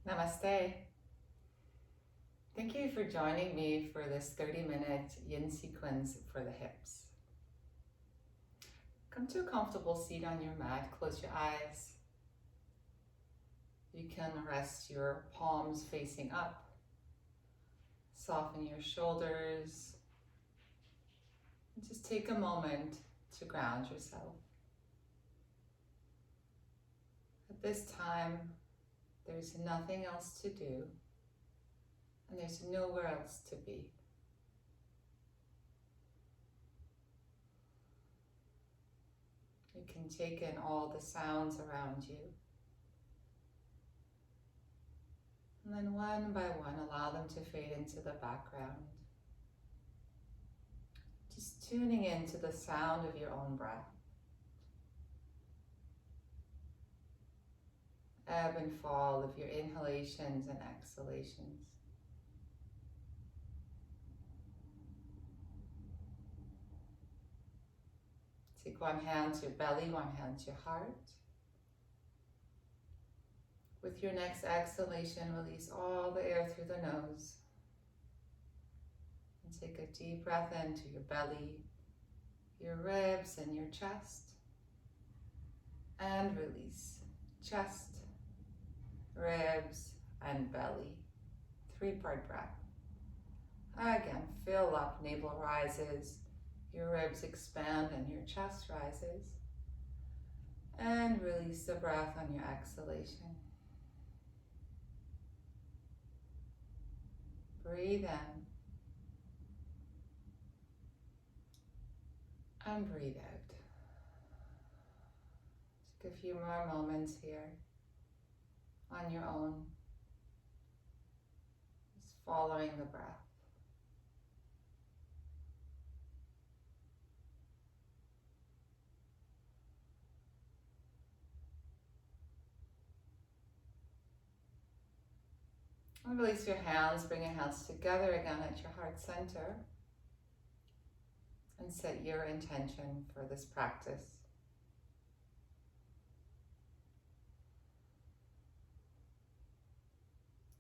Namaste. Thank you for joining me for this 30-minute yin sequence for the hips. Come to a comfortable seat on your mat, close your eyes. You can rest your palms facing up, soften your shoulders, and just take a moment to ground yourself. At this time, there's nothing else to do, and there's nowhere else to be. You can take in all the sounds around you, and then one by one allow them to fade into the background. Just tuning into the sound of your own breath. Ebb and fall of your inhalations and exhalations. Take one hand to your belly, one hand to your heart. With your next exhalation, release all the air through the nose. And take a deep breath into your belly, your ribs, and your chest. And release. Chest, ribs, and belly. 3-part breath. Again, fill up, navel rises, your ribs expand, and your chest rises. And release the breath on your exhalation. Breathe in. And breathe out. Take a few more moments here on your own, just following the breath. And release your hands, bring your hands together again at your heart center, and set your intention for this practice.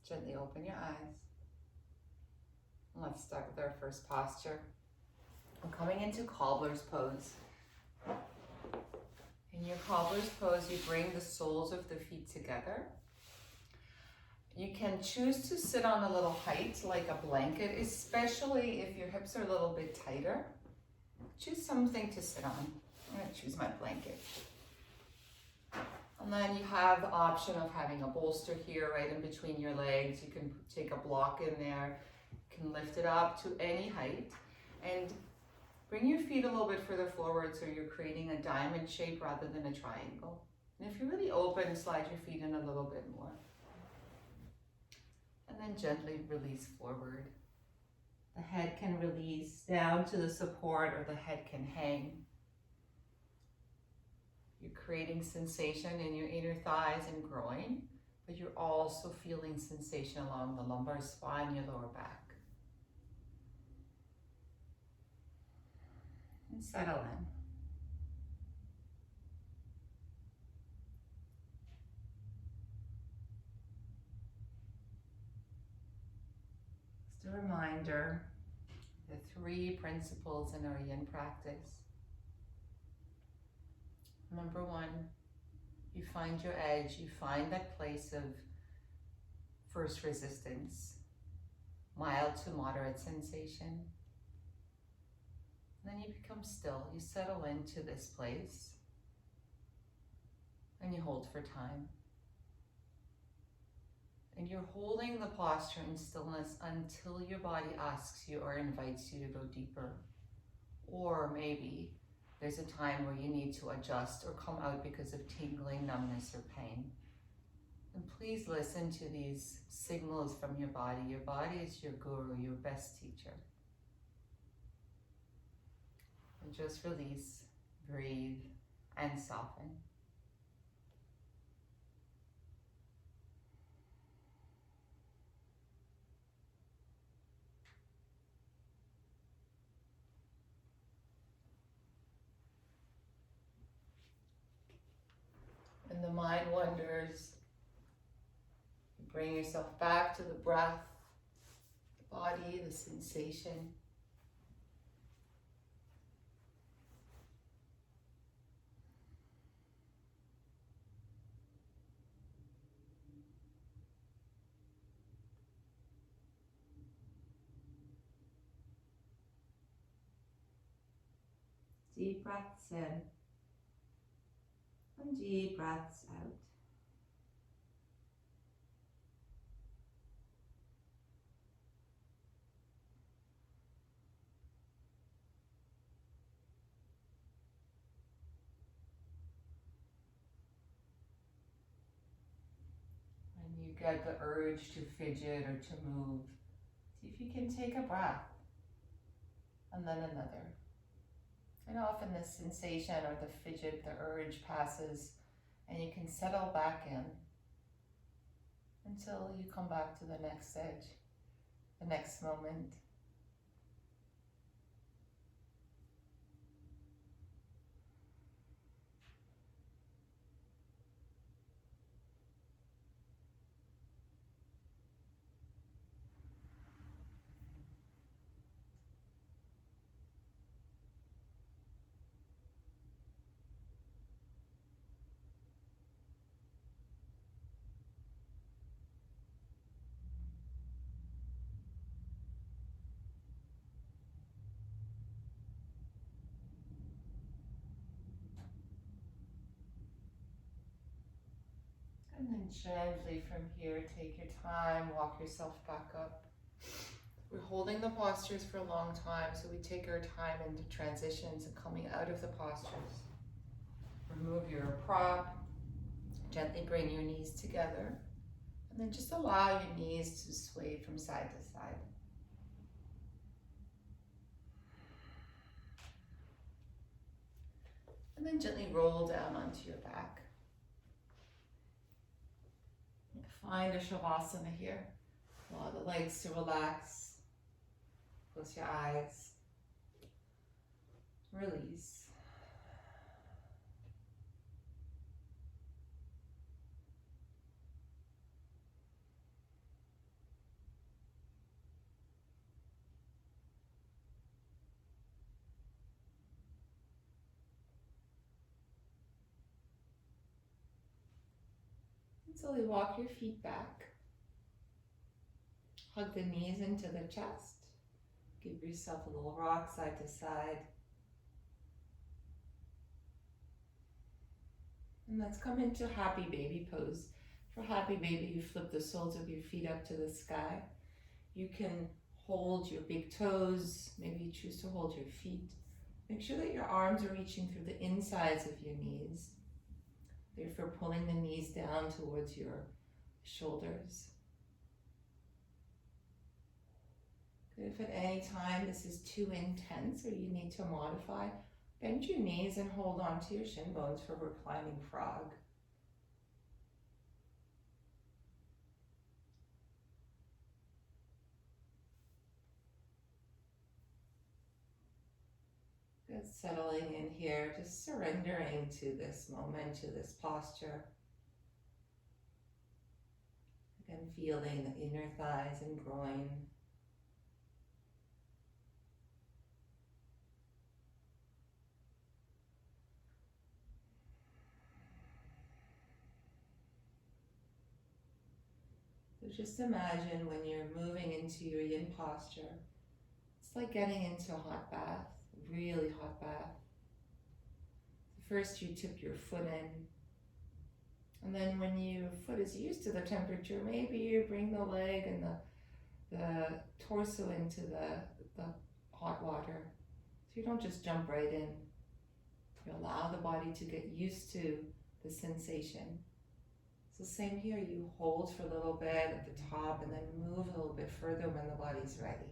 Gently open your eyes. And let's start with our first posture. We're coming into Cobblers Pose. In your Cobblers Pose, you bring the soles of the feet together. You can choose to sit on a little height, like a blanket, especially if your hips are a little bit tighter. Choose something to sit on. I'm going to choose my blanket. And then you have the option of having a bolster here right in between your legs. You can take a block in there. You can lift it up to any height. And bring your feet a little bit further forward so you're creating a diamond shape rather than a triangle. And if you're really open, slide your feet in a little bit more. And then gently release forward. The head can release down to the support, or the head can hang. You're creating sensation in your inner thighs and groin, but you're also feeling sensation along the lumbar spine, your lower back. And settle in. Just a reminder, the 3 principles in our yin practice. Number 1, you find your edge, you find that place of first resistance, mild to moderate sensation. And then you become still, you settle into this place, and you hold for time. And you're holding the posture in stillness until your body asks you or invites you to go deeper. Or maybe there's a time where you need to adjust or come out because of tingling, numbness, or pain. And please listen to these signals from your body. Your body is your guru, your best teacher. And just release, breathe, and soften. And the mind wanders, Bring yourself back to the breath, the body, the sensation. Deep breaths in and deep breaths out. When you get the urge to fidget or to move, see if you can take a breath and then another. And often the sensation or the fidget, the urge passes and you can settle back in until you come back to the next edge, the next moment. And then gently from here, take your time, walk yourself back up. We're holding the postures for a long time, so we take our time into transitions and coming out of the postures. Remove your prop, gently bring your knees together, and then just allow your knees to sway from side to side. And then gently roll down onto your back. Find a Savasana here. Allow the legs to relax. Close your eyes. Release. And slowly walk your feet back. Hug the knees into the chest. Give yourself a little rock side to side. And let's come into happy baby pose. For happy baby, you flip the soles of your feet up to the sky. You can hold your big toes. Maybe you choose to hold your feet. Make sure that your arms are reaching through the insides of your knees. Therefore, pulling the knees down towards your shoulders. Good. If at any time this is too intense or you need to modify, bend your knees and hold on to your shin bones for reclining frog. Good. Settling in here, just surrendering to this moment, to this posture. Again, feeling the inner thighs and groin. So just imagine when you're moving into your yin posture, it's like getting into a hot bath, a really hot bath. First you tip your foot in, and then when your foot is used to the temperature, maybe you bring the leg and the torso into the hot water. So you don't just jump right in. You allow the body to get used to the sensation. So same here, you hold for a little bit at the top and then move a little bit further when the body's ready.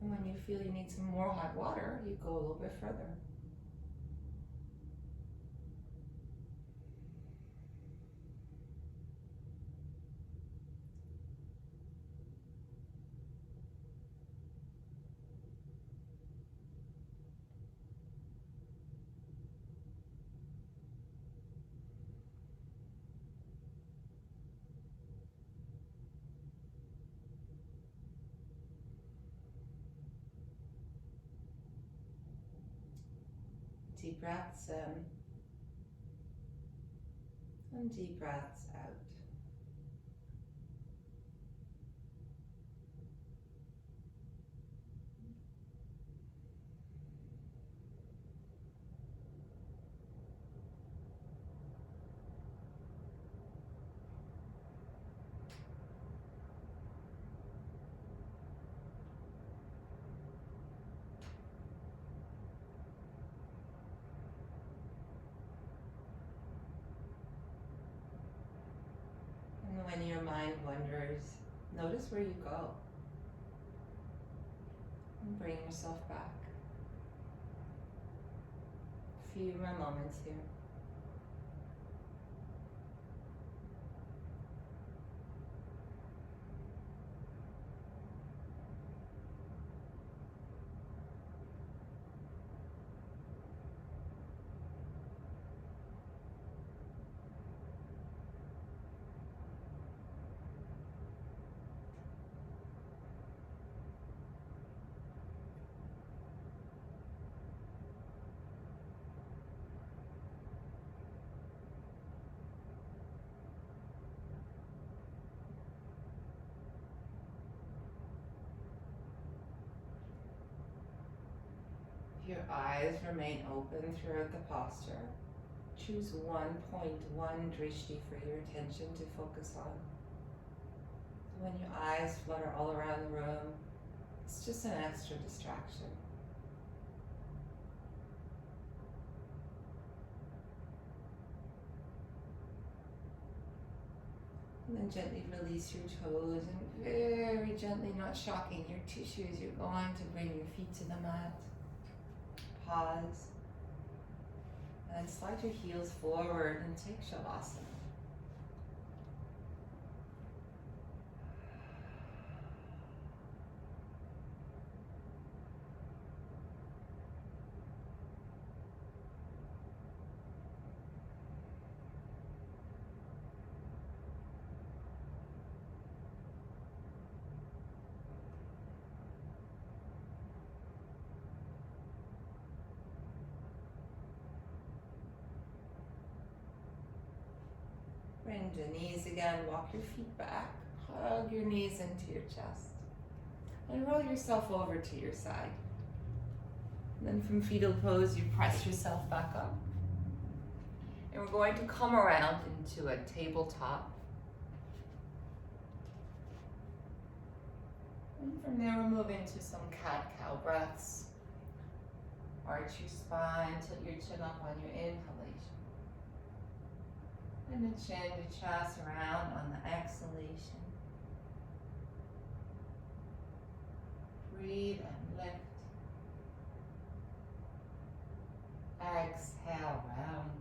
And when you feel you need some more hot water, you go a little bit further. Deep breaths in and deep breaths out. And when your mind wanders, notice where you go. And bring yourself back. A few more moments here. Your eyes remain open throughout the posture. Choose one point, one drishti for your attention to focus on. When your eyes flutter all around the room, it's just an extra distraction. And then gently release your toes and very gently, not shocking your tissues, you're going to bring your feet to the mat. Pause. And slide your heels forward and take Savasana. Bring the knees again, walk your feet back, hug your knees into your chest, and roll yourself over to your side. And then from fetal pose, you press yourself back up. And we're going to come around into a tabletop. And from there, we'll move into some cat-cow breaths. Arch your spine, tilt your chin up on your inhalation. And the chin to chest around on the exhalation. Breathe and lift. Exhale, round.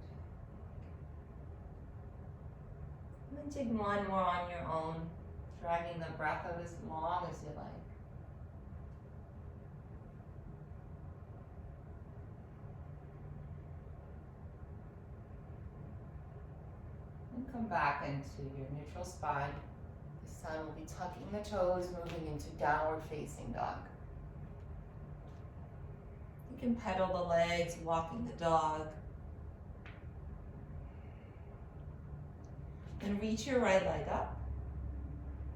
And then take one more on your own, dragging the breath out as long as you like. And come back into your neutral spine. This time we'll be tucking the toes, moving into downward facing dog. You can pedal the legs, walking the dog. And reach your right leg up.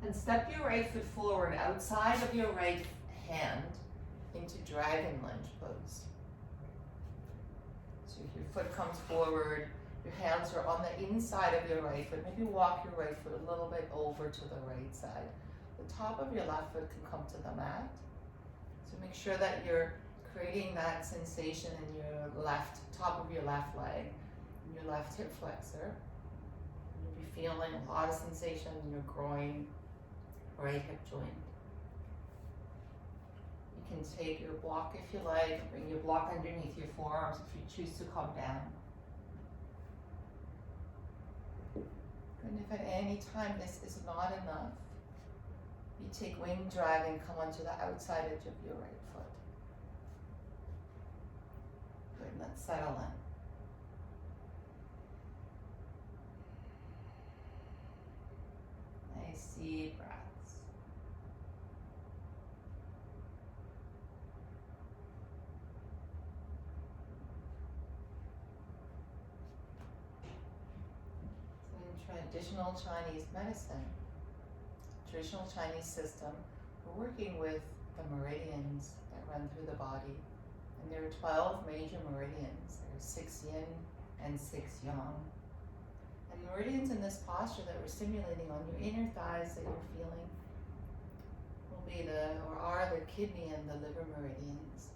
And step your right foot forward outside of your right hand into Dragon Lunge pose. So if your foot comes forward, your hands are on the inside of your right foot. Maybe walk your right foot a little bit over to the right side. The top of your left foot can come to the mat. So make sure that you're creating that sensation in your left, top of your left leg, and your left hip flexor. You'll be feeling a lot of sensation in your groin, right hip joint. You can take your block if you like, bring your block underneath your forearms if you choose to come down. And if at any time this is not enough, you take wing drag and come onto the outside edge of your right foot. Good, let's settle in. Nice deep breaths. traditional Chinese medicine, traditional Chinese system, we're working with the meridians that run through the body. And there are 12 major meridians. There's 6 yin and 6 yang. And meridians in this posture that we're stimulating on your inner thighs that you're feeling will be are the kidney and the liver meridians.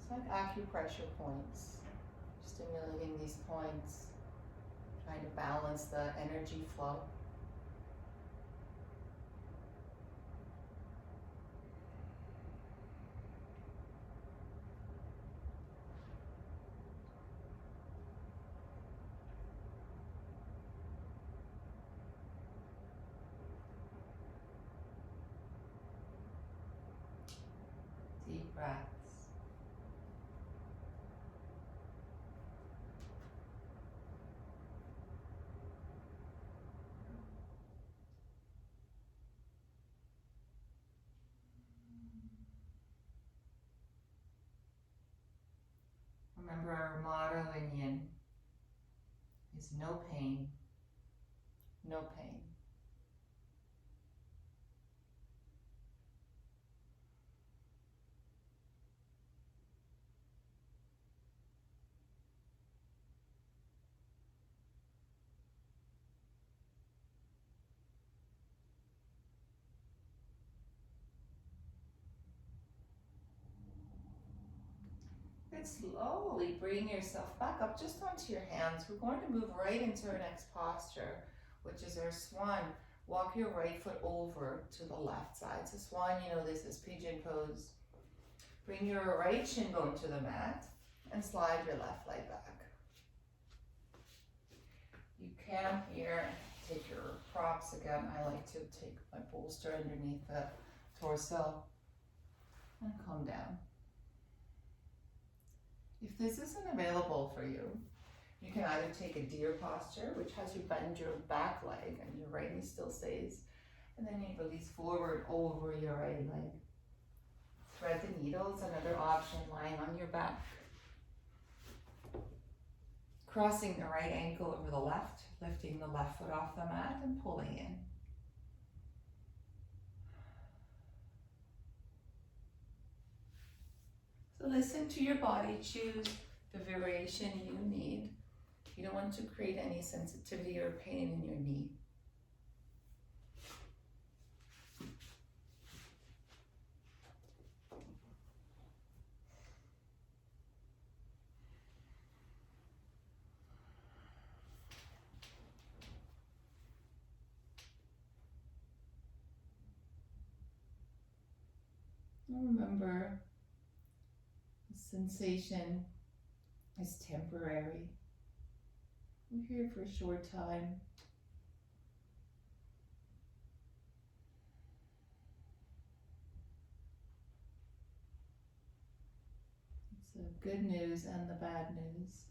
It's like acupressure points, stimulating these points, trying to balance the energy flow. Deep breaths. Remember our motto in Yin is no pain, no pain. And slowly bring yourself back up just onto your hands. We're going to move right into our next posture, which is our swan. Walk your right foot over to the left side. So swan, you know this is pigeon pose. Bring your right shin bone to the mat and slide your left leg back. You can here take your props again. I like to take my bolster underneath the torso and come down. If this isn't available for you, you can either take a deer posture, which has you bend your back leg and your right knee still stays, and then you release forward over your right leg. Thread the needles, another option, lying on your back. Crossing the right ankle over the left, lifting the left foot off the mat and pulling in. So listen to your body, choose the variation you need. You don't want to create any sensitivity or pain in your knee. Remember, the sensation is temporary. We're here for a short time. It's the good news and the bad news.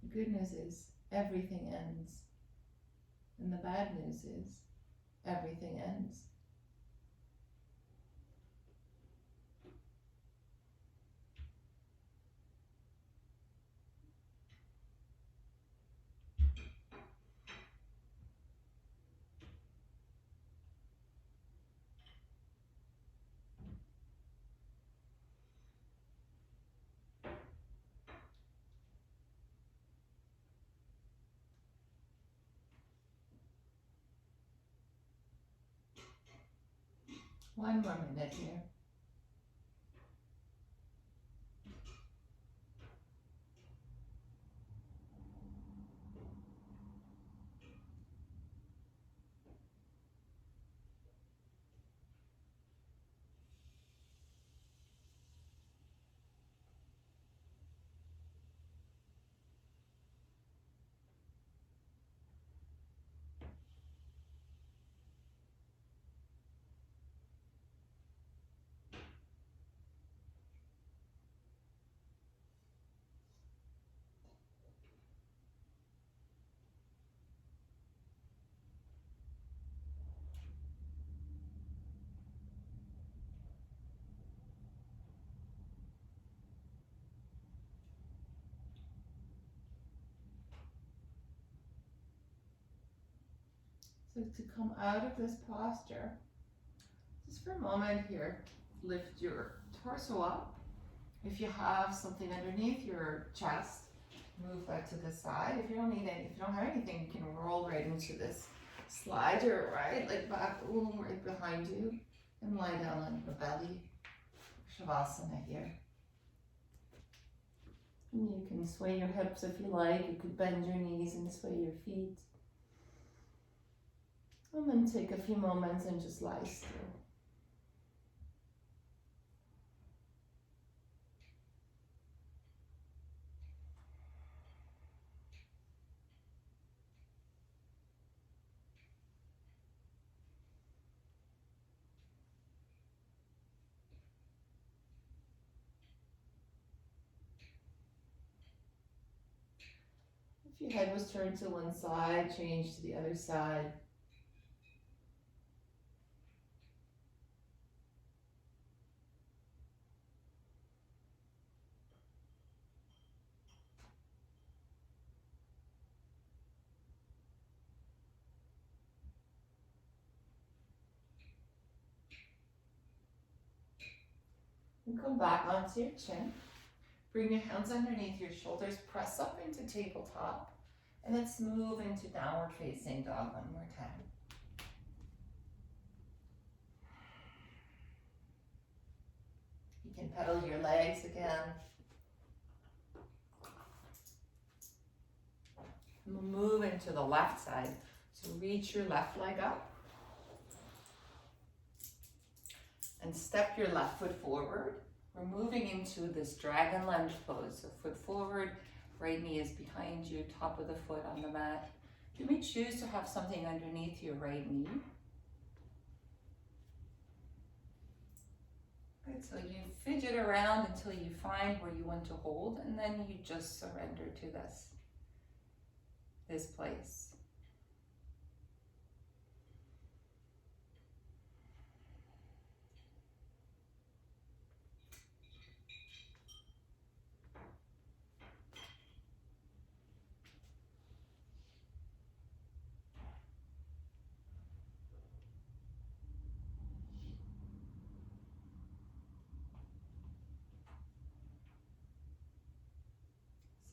The good news is everything ends. And the bad news is everything ends. One more minute here. So to come out of this posture, just for a moment here, lift your torso up. If you have something underneath your chest, move that to the side. If you don't need any, if you don't have anything, you can roll right into this. Slide your right leg back, right behind you, and lie down on your belly. Savasana here. And you can sway your hips if you like. You could bend your knees and sway your feet. And then take a few moments and just lie still. If your head was turned to one side, change to the other side. And come back onto your chin. Bring your hands underneath your shoulders, press up into tabletop, and let's move into downward facing dog one more time. You can pedal your legs again. And we'll move into the left side. So reach your left leg up. And step your left foot forward. We're moving into this dragon lunge pose. So foot forward, right knee is behind you, top of the foot on the mat. You may choose to have something underneath your right knee. Good, so you fidget around until you find where you want to hold, and then you just surrender to this place.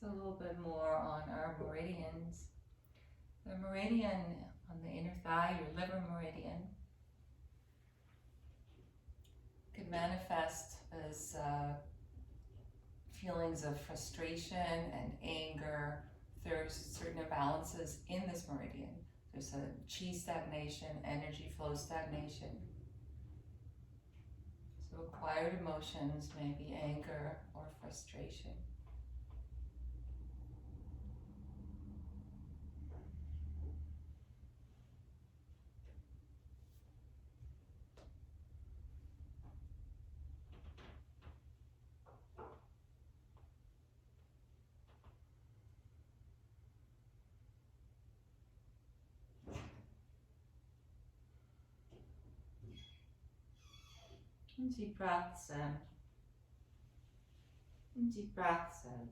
So a little bit more on our meridians. The meridian on the inner thigh, your liver meridian, could manifest as feelings of frustration and anger, thirst, certain imbalances in this meridian. There's a chi stagnation, energy flow stagnation. So acquired emotions may be anger or frustration. And deep breaths in. And deep breaths out.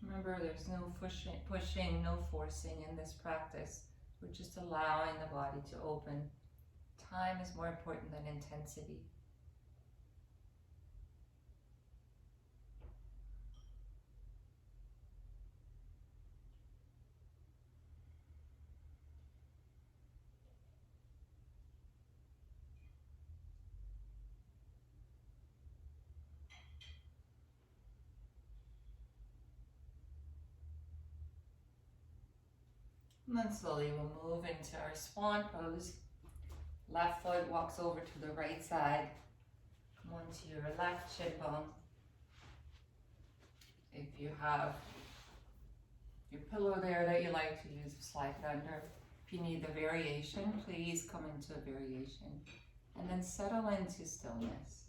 Remember, there's no pushing, no forcing in this practice. We're just allowing the body to open. Time is more important than intensity. And then slowly we'll move into our swan pose. Left foot walks over to the right side. Come onto your left shin bone. If you have your pillow there that you like to use, slide it under. If you need the variation, please come into a variation. And then settle into stillness.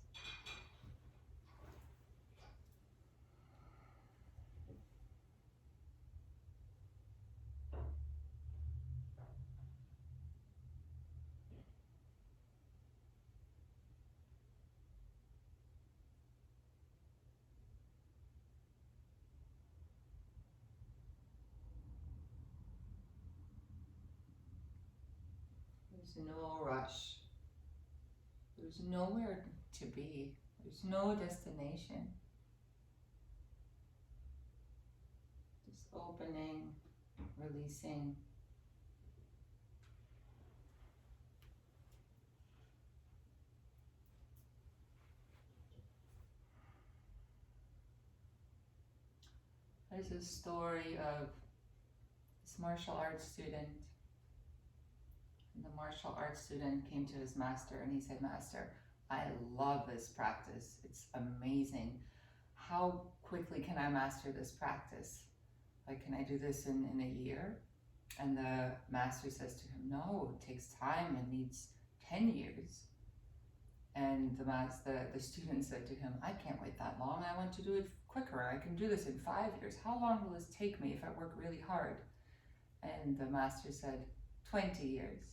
There's no rush. There's nowhere to be. There's no destination. Just opening, releasing. There's a story of this martial arts student. And the martial arts student came to his master and he said, "Master, I love this practice. It's amazing. How quickly can I master this practice? Like, can I do this in a year?" And the master says to him, "No, it takes time. It needs 10 years. And the student said to him, "I can't wait that long. I want to do it quicker. I can do this in 5 years. How long will this take me if I work really hard?" And the master said, 20 years.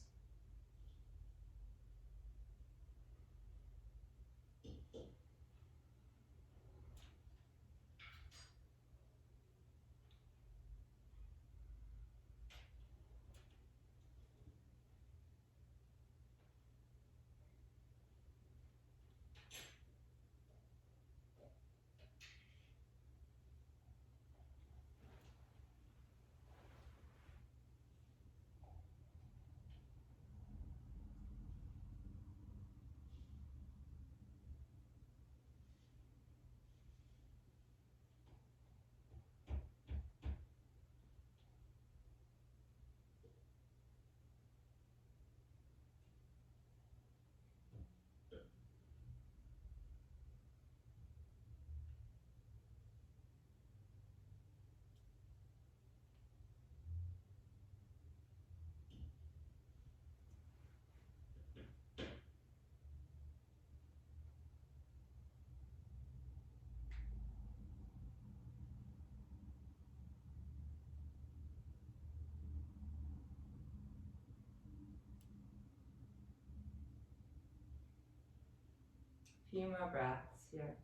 Few more breaths here.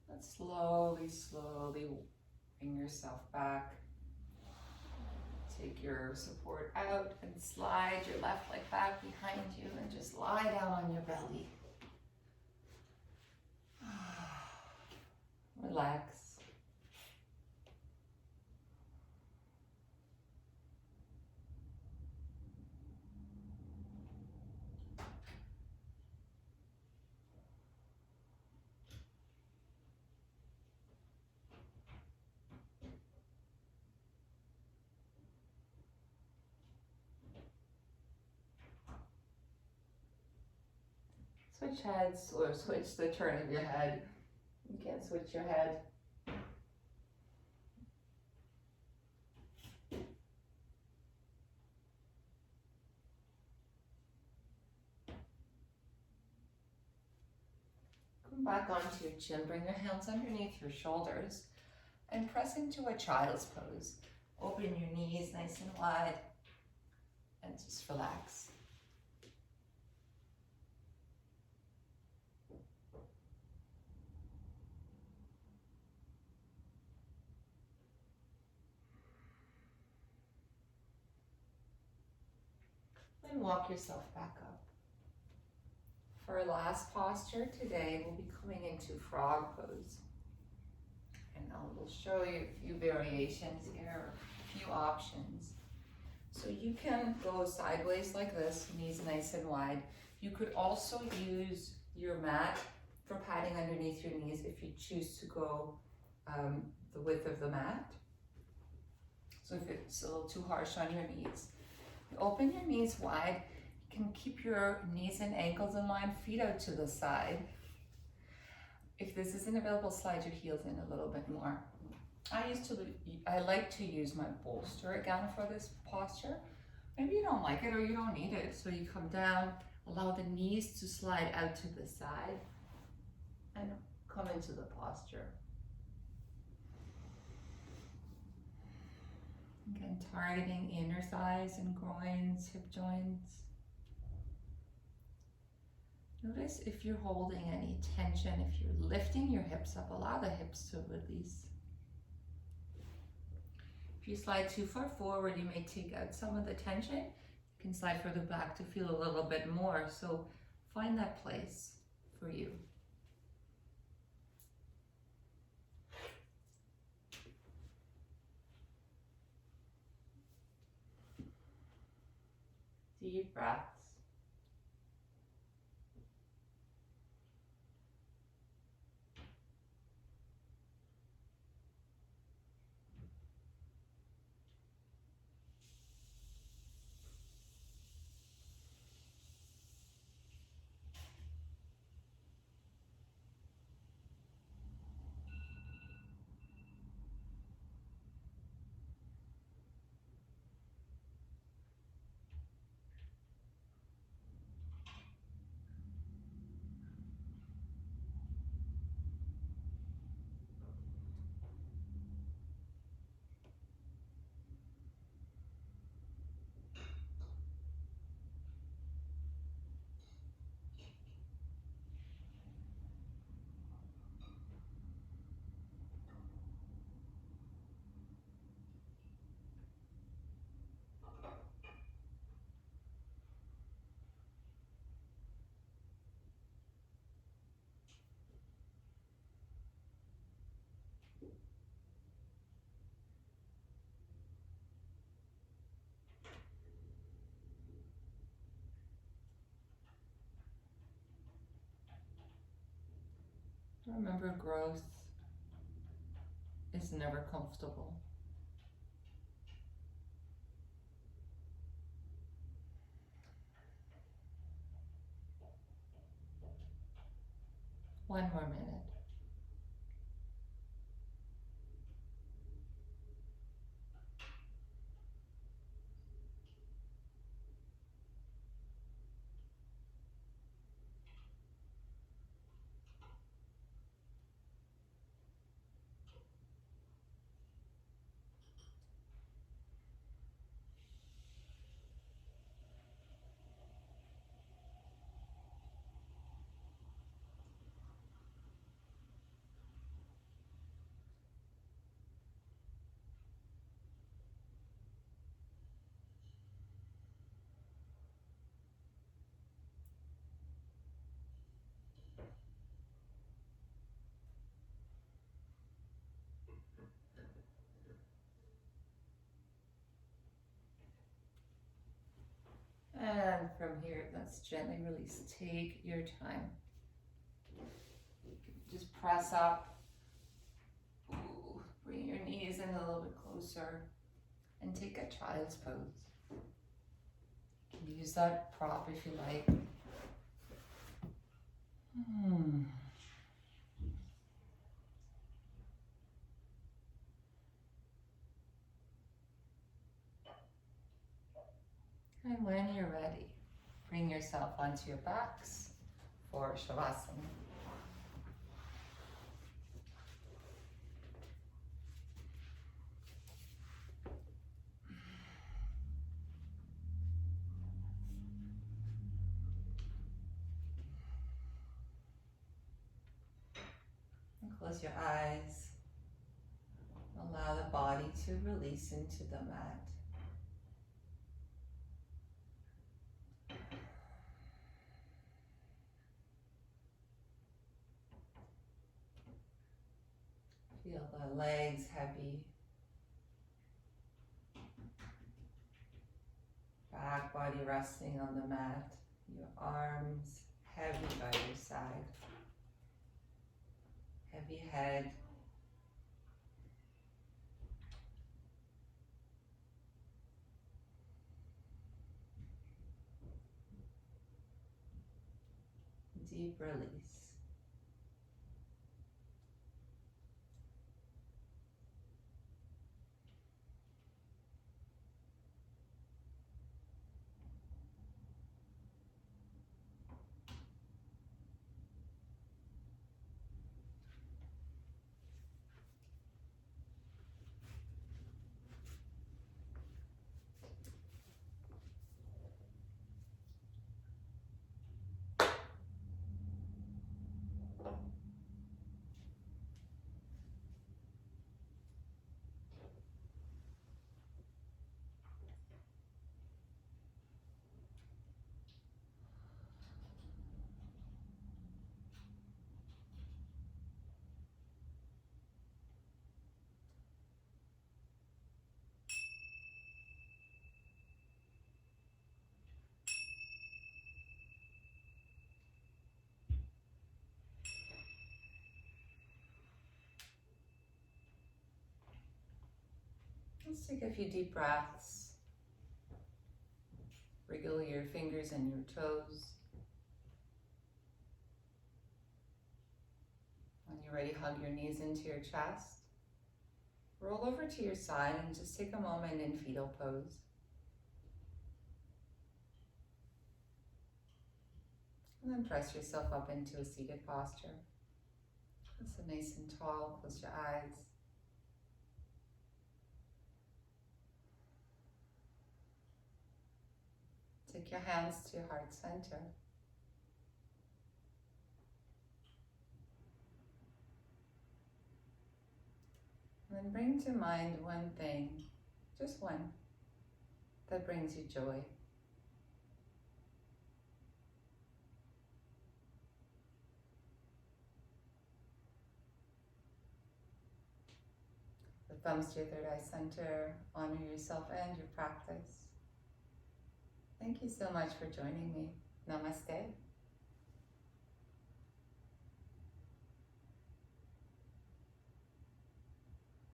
But slowly, slowly bring yourself back. Take your support out and slide your left leg back behind you and just lie down on your belly. Relax. Switch heads or switch the turn of your head. You can switch your head. Come back onto your chin. Bring your hands underneath your shoulders and press into a child's pose. Open your knees nice and wide and just relax. And walk yourself back up. For our last posture today, we'll be coming into frog pose. And we'll show you a few variations here, a few options. So you can go sideways like this, knees nice and wide. You could also use your mat for padding underneath your knees if you choose to go the width of the mat. So if it's a little too harsh on your knees. Open your knees wide. You can keep your knees and ankles in line, feet out to the side. If this isn't available, slide your heels in a little bit more. I like to use my bolster again for this posture. Maybe you don't like it or you don't need it. So you come down, Allow the knees to slide out to the side and come into the posture. Again, targeting inner thighs and groins, hip joints. Notice if you're holding any tension, if you're lifting your hips up, allow the hips to release. If you slide too far forward, you may take out some of the tension. You can slide further back to feel a little bit more. So find that place for you. Deep breaths. Remember, growth is never comfortable. One more minute. And from here, let's gently release. Take your time. Just press up. Ooh, bring your knees in a little bit closer. And take a child's pose. You can use that prop if you like. And when you're ready, bring yourself onto your backs for Savasana. And close your eyes. Allow the body to release into the mat. Feel the legs heavy. Back body resting on the mat. Your arms heavy by your side. Heavy head. Deep release. Just take a few deep breaths. Wriggle your fingers and your toes. When you're ready, hug your knees into your chest. Roll over to your side and just take a moment in fetal pose. And then press yourself up into a seated posture. So nice and tall, close your eyes. Take your hands to your heart center. And then bring to mind one thing, just one, that brings you joy. The thumbs to your third eye center, honor yourself and your practice. Thank you so much for joining me. Namaste.